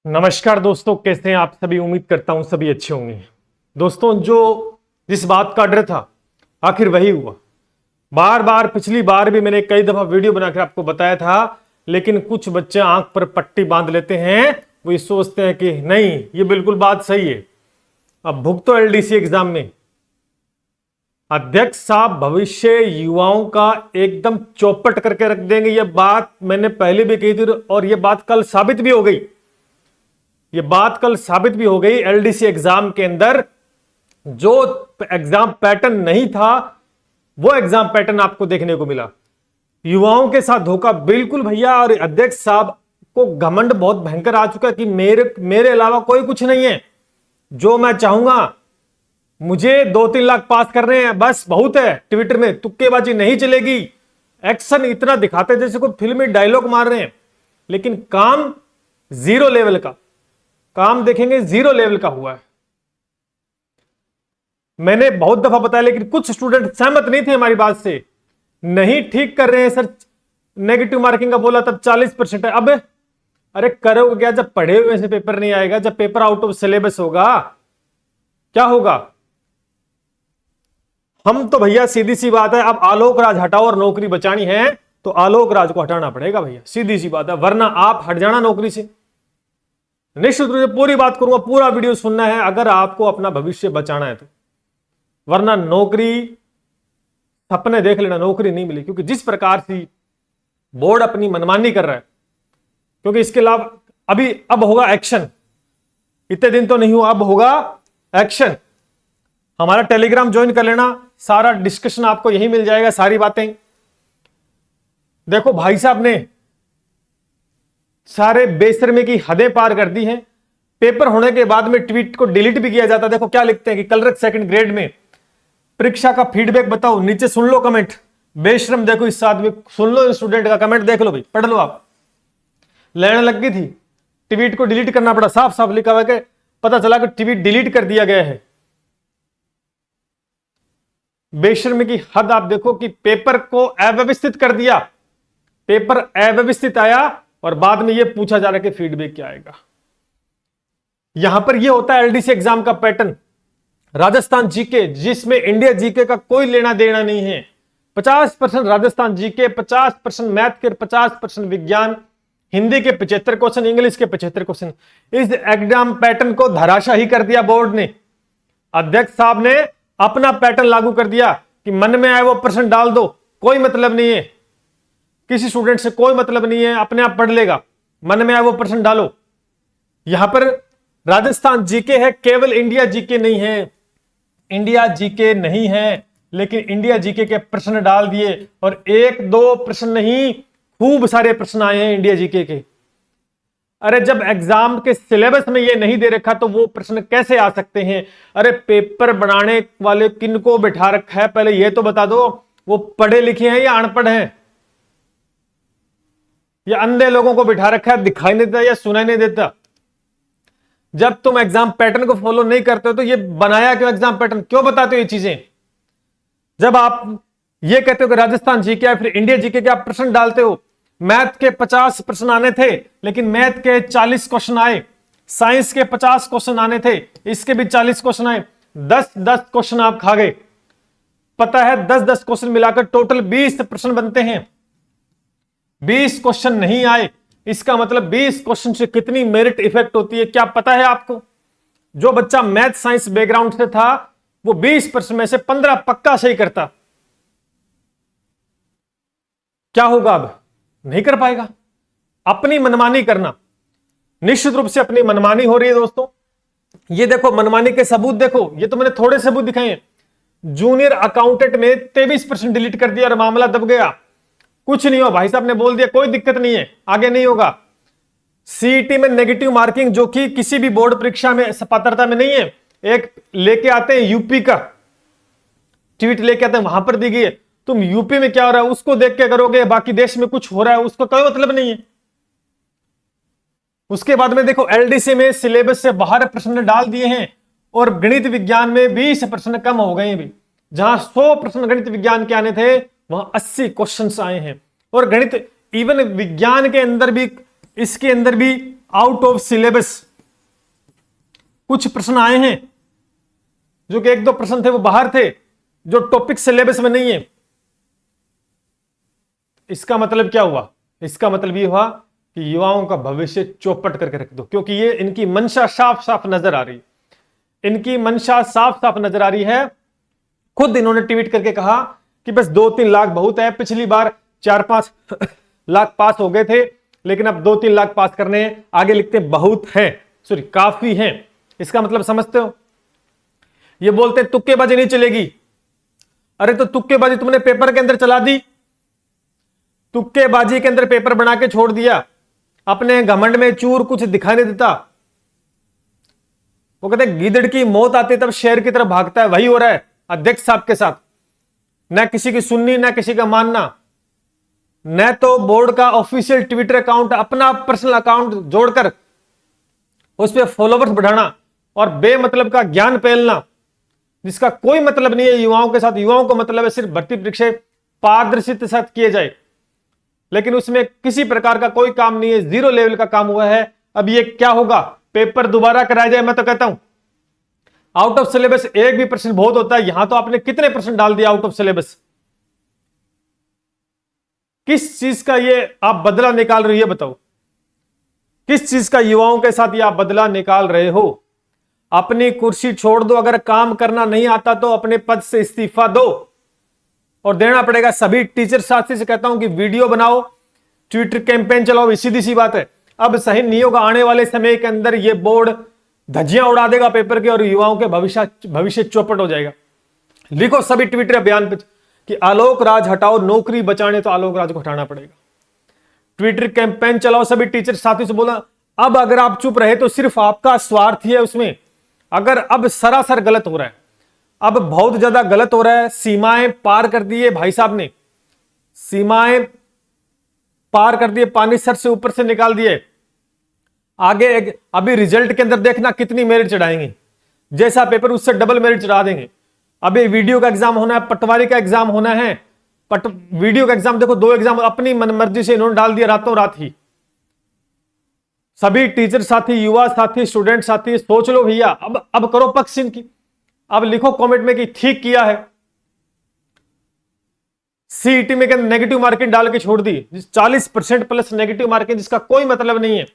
नमस्कार दोस्तों, कैसे हैं आप सभी। उम्मीद करता हूं सभी अच्छे होंगे। दोस्तों, जो जिस बात का डर था आखिर वही हुआ। बार बार पिछली बार भी मैंने कई दफा वीडियो बनाकर आपको बताया था, लेकिन कुछ बच्चे आंख पर पट्टी बांध लेते हैं। वो ये सोचते हैं कि नहीं, ये बिल्कुल बात सही है। अब भुगतो एलडीसी एग्जाम में। अध्यक्ष साहब भविष्य युवाओं का एकदम चौपट करके रख देंगे। यह बात मैंने पहले भी कही थी और यह बात कल साबित भी हो गई। ये बात कल साबित भी हो गई। एलडीसी एग्जाम के अंदर जो एग्जाम पैटर्न नहीं था, वो एग्जाम पैटर्न आपको देखने को मिला। युवाओं के साथ धोखा बिल्कुल भैया। और अध्यक्ष साहब को घमंड बहुत भयंकर आ चुका कि मेरे अलावा कोई कुछ नहीं है। जो मैं चाहूंगा, मुझे 2-3 लाख पास करने हैं, बस बहुत है। ट्विटर में तुक्केबाजी नहीं चलेगी। एक्शन इतना दिखाते जैसे कोई फिल्मी डायलॉग मार रहे हैं, लेकिन काम जीरो लेवल का। काम देखेंगे जीरो लेवल का हुआ है। मैंने बहुत दफा बताया, लेकिन कुछ स्टूडेंट सहमत नहीं थे हमारी बात से। नहीं ठीक कर रहे हैं सर, नेगेटिव मार्किंग का बोला तब 40% है। अब अरे करोगे क्या जब पढ़े हुए से पेपर नहीं आएगा, जब पेपर आउट ऑफ सिलेबस होगा, क्या होगा। हम तो भैया सीधी सी बात है, अब आलोक राज हटाओ और नौकरी बचानी है तो आलोक राज को हटाना पड़ेगा भैया, सीधी सी बात है। वरना आप हट जाना नौकरी से। निश्चित रूप से पूरी बात करूंगा, पूरा वीडियो सुनना है अगर आपको अपना भविष्य बचाना है तो। वरना नौकरी सपने देख लेना, नौकरी नहीं मिली। क्योंकि जिस प्रकार से बोर्ड अपनी मनमानी कर रहा है, क्योंकि इसके अलावा अब होगा एक्शन। इतने दिन तो नहीं हुआ, अब होगा एक्शन। हमारा टेलीग्राम ज्वाइन कर लेना, सारा डिस्कशन आपको यही मिल जाएगा, सारी बातें। देखो भाई साहब ने सारे बेशर्मी की हदें पार कर दी हैं। पेपर होने के बाद में ट्वीट को डिलीट भी किया जाता है। देखो क्या लिखते हैं कि कलरक सेकंड ग्रेड में परीक्षा का फीडबैक बताओ, नीचे सुन लो कमेंट। बेशरम, देखो इस साथ में सुन लो, स्टूडेंट का कमेंट देख लो भाई, पढ़ लो आप। लेने लग गई थी, ट्वीट को डिलीट करना पड़ा। साफ साफ लिखा हुआ है कि पता चला कि ट्वीट डिलीट कर दिया गया है। बेशर्मी की हद आप देखो कि पेपर को अव्यवस्थित कर दिया। पेपर अव्यवस्थित आया और बाद में यह पूछा जा रहा है कि फीडबैक क्या आएगा। यहां पर यह होता है एलडीसी एग्जाम का पैटर्न। राजस्थान जीके, जिसमें इंडिया जीके का कोई लेना देना नहीं है। 50% राजस्थान जीके, 50% मैथ के, 50% विज्ञान, हिंदी के 75 क्वेश्चन, इंग्लिश के 75 क्वेश्चन। इस एग्जाम पैटर्न को धराशाही कर दिया बोर्ड ने। अध्यक्ष साहब ने अपना पैटर्न लागू कर दिया कि मन में आए वो प्रश्न डाल दो, कोई मतलब नहीं है, किसी स्टूडेंट से कोई मतलब नहीं है, अपने आप पढ़ लेगा, मन में आए वो प्रश्न डालो। यहां पर राजस्थान जीके है, केवल इंडिया जीके नहीं है। इंडिया जीके नहीं है, लेकिन इंडिया जीके के प्रश्न डाल दिए। और 1-2 प्रश्न नहीं, खूब सारे प्रश्न आए हैं इंडिया जीके के। अरे जब एग्जाम के सिलेबस में ये नहीं दे रखा तो वो प्रश्न कैसे आ सकते हैं। अरे पेपर बनाने वाले किनको बिठा रखा है, पहले ये तो बता दो। वो पढ़े लिखे हैं या अनपढ़ हैं, या अंधे लोगों को बिठा रखा है, दिखाई नहीं देता या सुनाई नहीं देता। जब तुम एग्जाम पैटर्न को फॉलो नहीं करते हो तो ये बनाया क्यों एग्जाम पैटर्न, क्यों बताते हो ये चीजें। जब आप ये कहते हो कि राजस्थान जीके या फिर इंडिया जीके के आप प्रश्न डालते हो, मैथ के 50 प्रश्न आने थे लेकिन मैथ के 40 क्वेश्चन आए, साइंस के 50 क्वेश्चन आने थे, इसके भी 40 क्वेश्चन आए, 10-10 क्वेश्चन आप खा गए। पता है 10-10 क्वेश्चन मिलाकर टोटल 20 प्रश्न बनते हैं। 20 क्वेश्चन नहीं आए, इसका मतलब 20 क्वेश्चन से कितनी मेरिट इफेक्ट होती है, क्या पता है आपको। जो बच्चा मैथ साइंस बैकग्राउंड से था वो 20 प्रश्न में से 15 पक्का सही करता। क्या होगा, अब नहीं कर पाएगा। अपनी मनमानी करना, निश्चित रूप से अपनी मनमानी हो रही है दोस्तों। ये देखो मनमानी के सबूत देखो, ये तो मैंने थोड़े सबूत दिखाए हैं। जूनियर अकाउंटेंट में 23% डिलीट कर दिया और मामला दब गया। कुछ नहीं हुआ, भाई साहब ने बोल दिया कोई दिक्कत नहीं है, आगे नहीं होगा। सीईटी में नेगेटिव मार्किंग, जो कि किसी भी बोर्ड परीक्षा में पात्रता में नहीं है, एक लेके आते हैं यूपी का ट्वीट लेके आते हैं, वहां पर दी गई है। तुम यूपी में क्या हो रहा है उसको देख के करोगे, बाकी देश में कुछ हो रहा है उसको कोई मतलब नहीं है। उसके बाद में देखो एलडीसी में सिलेबस से बाहर प्रश्न डाल दिए हैं और गणित विज्ञान में 20 प्रश्न कम हो गए हैं भी। जहां 100 प्रश्न गणित विज्ञान के आने थे, वहां 80 क्वेश्चन आए हैं। और गणित इवन विज्ञान के अंदर भी, इसके अंदर भी आउट ऑफ सिलेबस कुछ प्रश्न आए हैं, जो कि 1-2 प्रश्न थे वो बाहर थे, जो टॉपिक सिलेबस में नहीं है। इसका मतलब क्या हुआ? इसका मतलब ये हुआ कि युवाओं का भविष्य चौपट करके रख दो, क्योंकि ये इनकी मंशा साफ साफ नजर आ रही, इनकी मंशा साफ साफ नजर आ रही है। खुद इन्होंने ट्वीट करके कहा कि बस 2-3 लाख बहुत है, पिछली बार 4-5 लाख पास हो गए थे, लेकिन अब 2-3 लाख पास करने हैं। आगे लिखते हैं बहुत हैं, सॉरी काफी हैं। इसका मतलब समझते हो? ये बोलते हैं तुक्केबाजी नहीं चलेगी। अरे तो तुक्केबाजी तुमने पेपर के अंदर चला दी, तुक्केबाजी के अंदर पेपर बना के छोड़ दिया, अपने घमंड में चूर कुछ दिखाई नहीं देता। वो कहते गीदड़ की मौत आती तब शेर की तरफ भागता है, वही हो रहा है अध्यक्ष साहब के साथ। न किसी की सुननी, न किसी का मानना, न तो बोर्ड का ऑफिशियल ट्विटर अकाउंट, अपना पर्सनल अकाउंट जोड़कर उस पर फॉलोवर्स बढ़ाना और बेमतलब का ज्ञान फैलना, जिसका कोई मतलब नहीं है युवाओं के साथ। युवाओं को मतलब है सिर्फ भर्ती परीक्षा पारदर्शिता के साथ किए जाए, लेकिन उसमें किसी प्रकार का कोई काम नहीं है, 0 लेवल का काम हुआ है। अब ये क्या होगा? पेपर दोबारा कराया जाए। मैं तो कहता हूं आउट ऑफ सिलेबस एक भी प्रश्न बहुत होता है, यहां तो आपने कितने प्रश्न डाल दिया आउट ऑफ सिलेबस। किस चीज का ये आप बदला निकाल रही है? बताओ किस चीज का युवाओं के साथ ये आप बदला निकाल रहे हो? अपनी कुर्सी छोड़ दो, अगर काम करना नहीं आता तो अपने पद से इस्तीफा दो, और देना पड़ेगा। सभी टीचर साथी से कहता हूं कि वीडियो बनाओ, ट्विटर कैंपेन चलाओ। सीधी सी बात है, अब सही नहीं होगा, आने वाले समय के अंदर ये बोर्ड धज्जियां उड़ा देगा पेपर के, और युवाओं के भविष्य चौपट हो जाएगा। लिखो सभी ट्विटर अभियान पे कि आलोक राज हटाओ, नौकरी बचाने तो आलोक राज को हटाना पड़ेगा। ट्विटर कैंपेन चलाओ, सभी टीचर साथी से बोला। अब अगर आप चुप रहे तो सिर्फ आपका स्वार्थ ही है उसमें। अगर अब सरासर गलत हो रहा है, अब बहुत ज्यादा गलत हो रहा है, सीमाएं पार कर दी है भाई साहब ने, सीमाएं पार कर दिए, पानी सर से ऊपर से निकाल दिए। आगे अभी रिजल्ट के अंदर देखना कितनी मेरिट चढ़ाएंगे, जैसा पेपर उससे डबल मेरिट चढ़ा देंगे। अभी वीडियो का एग्जाम होना है, पटवारी का एग्जाम होना है। वीडियो का एग्जाम देखो, 2 एग्जाम अपनी मनमर्जी से इन्होंने डाल दिया रातों रात ही। सभी टीचर साथी, युवा साथी, स्टूडेंट साथी सोच लो भैया, अब करो पक्ष इनकी। अब लिखो कमेंट में कि ठीक किया है। सीईटी में नेगेटिव मार्किंग डाल के छोड़ दी, 40% प्लस नेगेटिव मार्किंग, जिसका कोई मतलब नहीं है,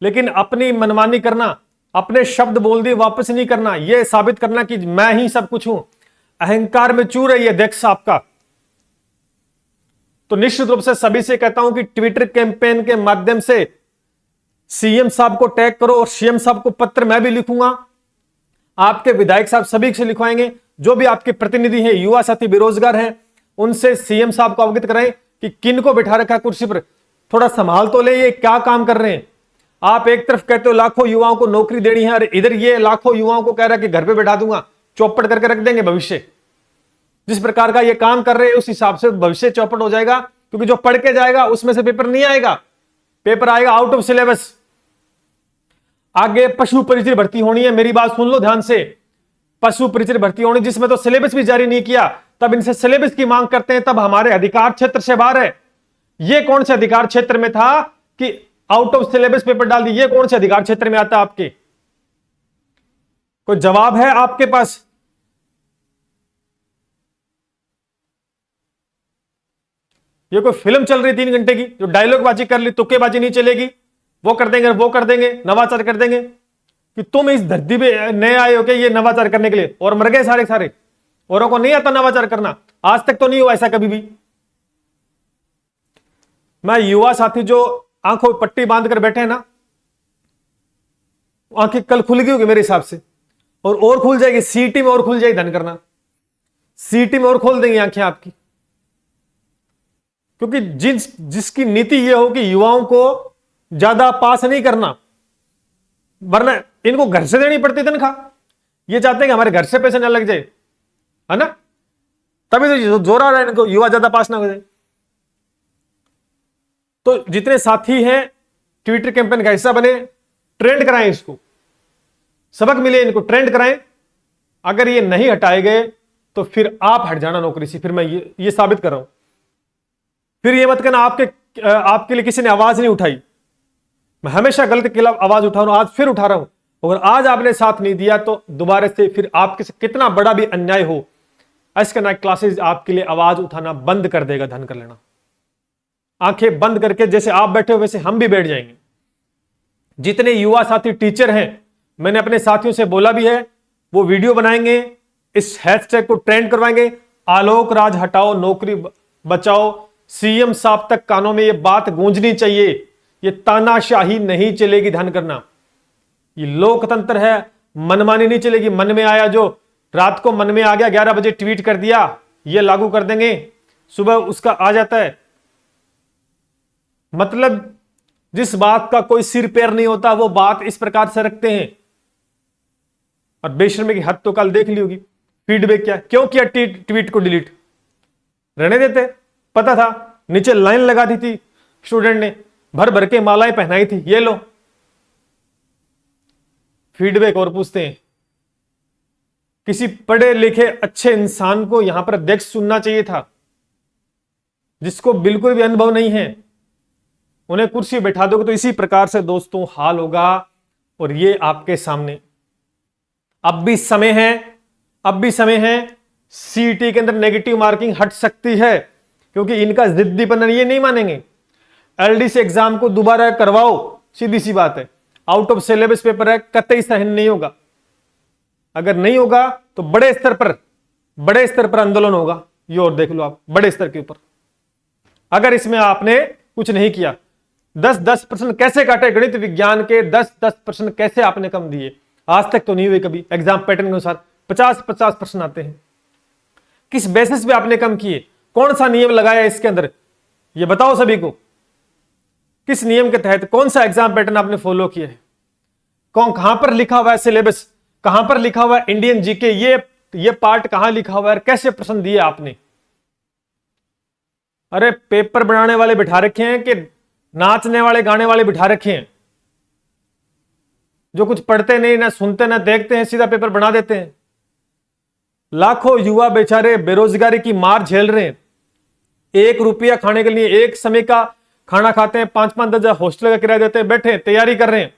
लेकिन अपनी मनमानी करना, अपने शब्द बोल दिए वापस नहीं करना, यह साबित करना कि मैं ही सब कुछ हूं। अहंकार में चूर है ये अध्यक्ष साहब का। तो निश्चित रूप से सभी से कहता हूं कि ट्विटर कैंपेन के माध्यम से सीएम साहब को टैग करो, और सीएम साहब को पत्र मैं भी लिखूंगा, आपके विधायक साहब सभी से लिखवाएंगे, जो भी आपके प्रतिनिधि हैं, युवा साथी बेरोजगार हैं, उनसे सीएम साहब को अवगत कराएं कि किन को बैठा रखा कुर्सी पर, थोड़ा संभाल तो ले, ये क्या काम कर रहे हैं। आप एक तरफ कहते हो लाखों युवाओं को नौकरी देनी है, और इधर ये लाखों युवाओं को कह रहा है कि घर पे बैठा दूंगा, चौपट करके रख देंगे भविष्य। जिस प्रकार का ये काम कर रहे हैं उस हिसाब से भविष्य चौपट हो जाएगा, क्योंकि जो पढ़ के जाएगा उसमें से पेपर नहीं आएगा, पेपर आएगा आउट ऑफ सिलेबस। आगे पशु परिचय भर्ती होनी है, मेरी बात सुन लो ध्यान से। पशु परिचय भर्ती होनी, जिसमें तो सिलेबस भी जारी नहीं किया, तब इनसे सिलेबस की मांग करते हैं, तब हमारे अधिकार क्षेत्र से बाहर है। ये कौन से अधिकार क्षेत्र में था कि आउट ऑफ सिलेबस पेपर डाल दी? ये कौन से अधिकार क्षेत्र में आता आपके? कोई जवाब है आपके पास? ये कोई फिल्म चल रही 3 घंटे की, जो डायलॉग बाजी कर ली, तुक्केबाजी नहीं चलेगी, वो कर देंगे, वो कर देंगे, नवाचार कर देंगे, कि तुम इस धरती पे नए आए हो क्या ये नवाचार करने के लिए, और मर गए सारे सारे। औरों को नहीं आता नवाचार करना, आज तक तो नहीं हुआ ऐसा कभी भी। मैं युवा साथी जो आंखों पट्टी बांध कर बैठे हैं ना, आंखें कल खुल गई होगी मेरे हिसाब से, और खुल जाएगी, सीटी में और खुल जाएगी, धन करना सीटी में और खोल देंगे आंखें आपकी। क्योंकि जिसकी नीति यह हो कि युवाओं को ज्यादा पास नहीं करना, वरना इनको घर से देनी पड़ती तनख्वाह, ये चाहते हैं कि हमारे घर से पैसे ना लग जाए, है ना, तभी तो जोर आ रहा है इनको युवा ज्यादा पास ना हो जाए। तो जितने साथी हैं ट्विटर कैंपेन का हिस्सा बने, ट्रेंड कराएं, इसको सबक मिले, इनको ट्रेंड कराएं। अगर ये नहीं हटाए गए तो फिर आप हट जाना नौकरी से, फिर मैं ये साबित कर रहा हूं। फिर ये मत कहना आपके लिए किसी ने आवाज नहीं उठाई, मैं हमेशा गलत के खिलाफ आवाज उठा रहा हूं, आज फिर उठा रहा हूं। अगर आज आपने साथ नहीं दिया तो दोबारा से फिर आपके से कितना बड़ा भी अन्याय हो, आज का क्लासेस आपके लिए आवाज उठाना बंद कर देगा। धन कर लेना, आंखें बंद करके जैसे आप बैठे हो वैसे हम भी बैठ जाएंगे। जितने युवा साथी टीचर हैं, मैंने अपने साथियों से बोला भी है, वो वीडियो बनाएंगे, इस हैशटैग को ट्रेंड करवाएंगे, आलोक राज हटाओ नौकरी बचाओ, सीएम साहब तक कानों में ये बात गूंजनी चाहिए। ये तानाशाही नहीं चलेगी। ध्यान करना, ये लोकतंत्र है, मनमानी नहीं चलेगी। मन में आया जो रात को मन में आ गया 11 बजे ट्वीट कर दिया, ये लागू कर देंगे, सुबह उसका आ जाता है। मतलब जिस बात का कोई सिर पैर नहीं होता वो बात इस प्रकार से रखते हैं। और बेशर्मी की हद तो कल देख ली होगी। फीडबैक क्या, क्यों किया ट्वीट को डिलीट? रहने देते, पता था, नीचे लाइन लगा दी थी, स्टूडेंट ने भर भर के मालाएं पहनाई थी, ये लो फीडबैक। और पूछते हैं, किसी पढ़े लिखे अच्छे इंसान को यहां पर अध्यक्ष चुनना चाहिए था, जिसको बिल्कुल भी अनुभव नहीं है, उन्हें कुर्सी बैठा दोगे तो इसी प्रकार से दोस्तों हाल होगा। और ये आपके सामने अब भी समय है, अब भी समय है। सीईटी के अंदर नेगेटिव मार्किंग हट सकती है, क्योंकि इनका जिद्दीपन ये नहीं मानेंगे। एलडीसी एग्जाम को दोबारा करवाओ, सीधी सी बात है, आउट ऑफ सिलेबस पेपर है, कतई सहन नहीं होगा। अगर नहीं होगा तो बड़े स्तर पर आंदोलन होगा। ये और देख लो आप, बड़े स्तर के ऊपर। अगर इसमें आपने कुछ नहीं किया, 10% कैसे काटे गणित विज्ञान के, 10% कैसे आपने कम दिए? आज तक तो नहीं हुए कभी। एग्जाम पैटर्न के अनुसार 50% आते हैं। किस बेसिस पे आपने कम किए? कौन सा नियम लगाया इसके अंदर, ये बताओ सभी को। किस नियम के तहत कौन सा एग्जाम पैटर्न आपने फॉलो किया है? कौन कहां पर लिखा हुआ है सिलेबस, कहां पर लिखा हुआ है इंडियन जीके, ये पार्ट कहां लिखा हुआ है, कैसे प्रश्न दिए आपने? अरे पेपर बनाने वाले बिठा रखे हैं कि नाचने वाले गाने वाले बिठा रखे हैं, जो कुछ पढ़ते नहीं, ना सुनते ना देखते हैं, सीधा पेपर बना देते हैं। लाखों युवा बेचारे बेरोजगारी की मार झेल रहे हैं। 1 रुपया खाने के लिए, एक समय का खाना खाते हैं, 5-5 10 हॉस्टल का किराया देते हैं, बैठे तैयारी कर रहे हैं।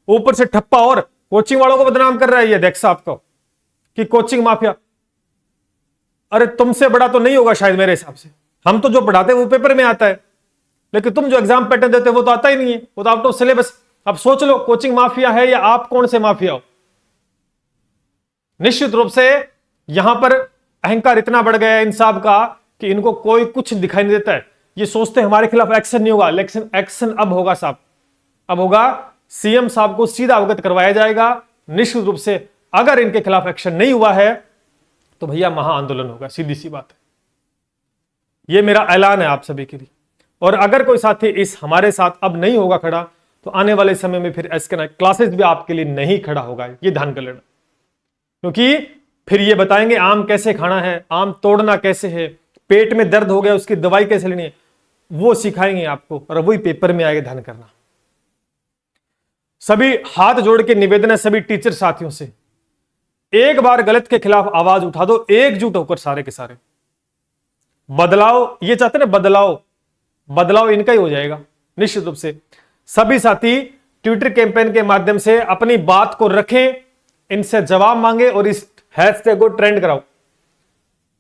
ऊपर से ठप्पा और कोचिंग वालों को बदनाम कर रहा है ये अध्यक्ष साहब को कि कोचिंग माफिया। अरे तुमसे बड़ा तो नहीं होगा शायद मेरे हिसाब से। हम तो जो पढ़ाते हैं वो पेपर में आता है, लेकिन तुम जो एग्जाम पैटर्न देते हो वो तो आता ही नहीं है, वो तो आउट ऑफ सिलेबस। अब सोच लो, कोचिंग माफिया है या आप कौन से माफिया हो? निश्चित रूप से यहां पर अहंकार इतना बढ़ गया है इन साहब का कि इनको कोई कुछ दिखाई नहीं देता है। ये सोचते हैं हमारे खिलाफ एक्शन नहीं होगा, लेकिन एक्शन अब होगा साहब, अब होगा। सीएम साहब को सीधा अवगत करवाया जाएगा निश्चित रूप से। अगर इनके खिलाफ एक्शन नहीं हुआ है तो भैया महा आंदोलन होगा, सीधी सी बात है। यह मेरा ऐलान है आप सभी के लिए। और अगर कोई साथी इस हमारे साथ अब नहीं होगा खड़ा, तो आने वाले समय में फिर एसके क्लासेस भी आपके लिए नहीं खड़ा होगा, ये ध्यान कर लेना। क्योंकि फिर ये बताएंगे आम कैसे खाना है, आम तोड़ना कैसे है, पेट में दर्द हो गया उसकी दवाई कैसे लेनी है, वो सिखाएंगे आपको, और वही पेपर में आएगा। ध्यान करना। सभी हाथ जोड़ के निवेदन है सभी टीचर साथियों से, एक बार गलत के खिलाफ आवाज उठा दो, एकजुट होकर सारे के सारे। बदलाव ये चाहते ना, बदलाव इनका ही हो जाएगा निश्चित रूप से। सभी साथी ट्विटर कैंपेन के माध्यम से अपनी बात को रखें, इनसे जवाब मांगे और इस हैशटैग को ट्रेंड कराओ,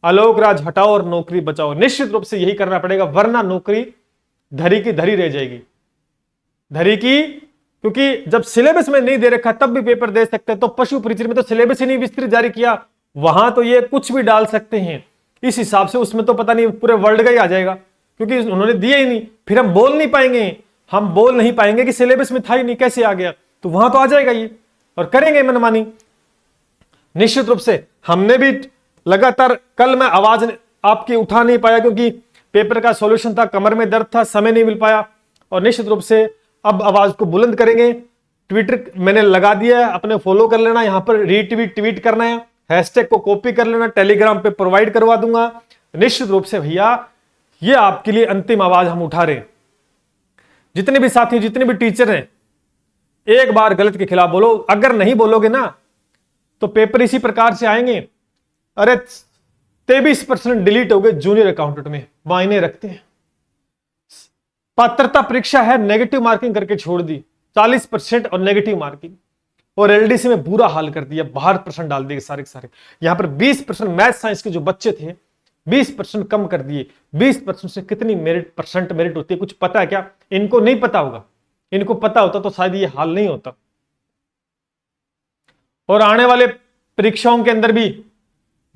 आलोक राज हटाओ और नौकरी बचाओ। निश्चित रूप से यही करना पड़ेगा, वरना नौकरी धरी की धरी रह जाएगी। धरी की, क्योंकि जब सिलेबस में नहीं दे रखा तब भी पेपर दे सकते हैं। तो पशु परिचय में तो सिलेबस ही नहीं विस्तृत जारी किया, वहां तो ये कुछ भी डाल सकते हैं। इस हिसाब से उसमें तो पता नहीं पूरे वर्ल्ड का ही आ जाएगा, क्योंकि उन्होंने दिया ही नहीं। फिर हम बोल नहीं पाएंगे कि सिलेबस में था ही नहीं, कैसे आ गया? तो वहां तो आ जाएगा ये, और करेंगे मनमानी। निश्चित रूप से हमने भी लगातार, कल मैं आवाज आपकी उठा नहीं पाया क्योंकि पेपर का सॉल्यूशन था, कमर में दर्द था, समय नहीं मिल पाया। और निश्चित रूप से अब आवाज को बुलंद करेंगे। ट्विटर मैंने लगा दिया है, अपने फॉलो कर लेना, यहां पर ट्वीट करना है, हैशटैग को कॉपी कर लेना, टेलीग्राम पे प्रोवाइड करवा दूंगा। निश्चित रूप से भैया ये आपके लिए अंतिम आवाज हम उठा रहे हैं। जितने भी साथी, जितने भी टीचर हैं, एक बार गलत के खिलाफ बोलो। अगर नहीं बोलोगे ना तो पेपर इसी प्रकार से आएंगे। अरे 23% डिलीट हो गए जूनियर अकाउंटेंट में, मायने रखते हैं। पात्रता परीक्षा है, नेगेटिव मार्किंग करके छोड़ दी, 40% और नेगेटिव मार्किंग। और एलडीसी में बुरा हाल कर दिया, 12% डाल दिए सारे के सारे। यहां पर 20% मैथ साइंस के जो बच्चे थे 20% कम कर दिए। 20% से कितनी परसेंट मेरिट होती है, कुछ पता है क्या? इनको नहीं पता होगा, इनको पता होता तो शायद ये हाल नहीं होता। और आने वाले परीक्षाओं के अंदर भी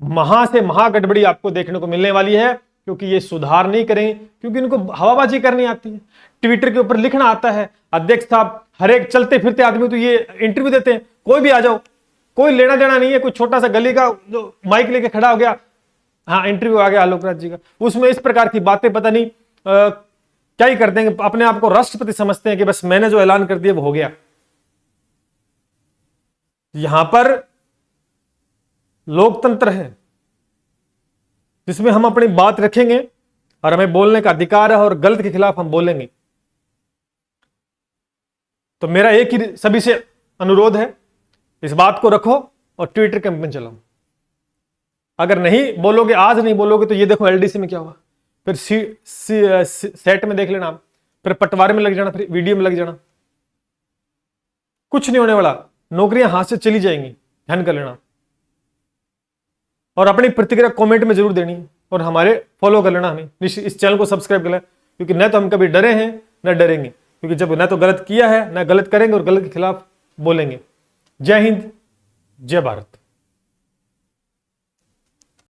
महा से महा गड़बड़ी आपको देखने को मिलने वाली है, क्योंकि ये सुधार नहीं करेंगे, क्योंकि इनको हवाबाजी करनी आती है, ट्विटर के ऊपर लिखना आता है। अध्यक्ष साहब हर एक चलते फिरते आदमी तो ये इंटरव्यू देते हैं, कोई भी आ जाओ, कोई लेना देना नहीं है। कोई छोटा सा गली का जो माइक लेके खड़ा हो गया, हाँ इंटरव्यू आ गया आलोक राज जी का, उसमें इस प्रकार की बातें पता नहीं क्या ही कर देंगे। अपने आप को राष्ट्रपति समझते हैं कि बस मैंने जो ऐलान कर दिया वो हो गया। यहां पर लोकतंत्र है जिसमें हम अपनी बात रखेंगे और हमें बोलने का अधिकार है, और गलत के खिलाफ हम बोलेंगे। तो मेरा एक ही सभी से अनुरोध है, इस बात को रखो और ट्विटर कैंपेन चलाओ। अगर नहीं बोलोगे, आज नहीं बोलोगे, तो ये देखो एलडीसी में क्या हुआ, फिर सेट में देख लेना, फिर पटवारी में लग जाना, फिर वीडियो में लग जाना, कुछ नहीं होने वाला, नौकरियां हाथ से चली जाएंगी, ध्यान कर लेना। और अपनी प्रतिक्रिया कमेंट में जरूर देनी, और हमारे फॉलो कर लेना, हमें इस चैनल को सब्सक्राइब कर लेना, क्योंकि न तो हम कभी डरे हैं न डरेंगे, क्योंकि जब न तो गलत किया है न गलत करेंगे, और गलत के खिलाफ बोलेंगे। जय हिंद, जय भारत।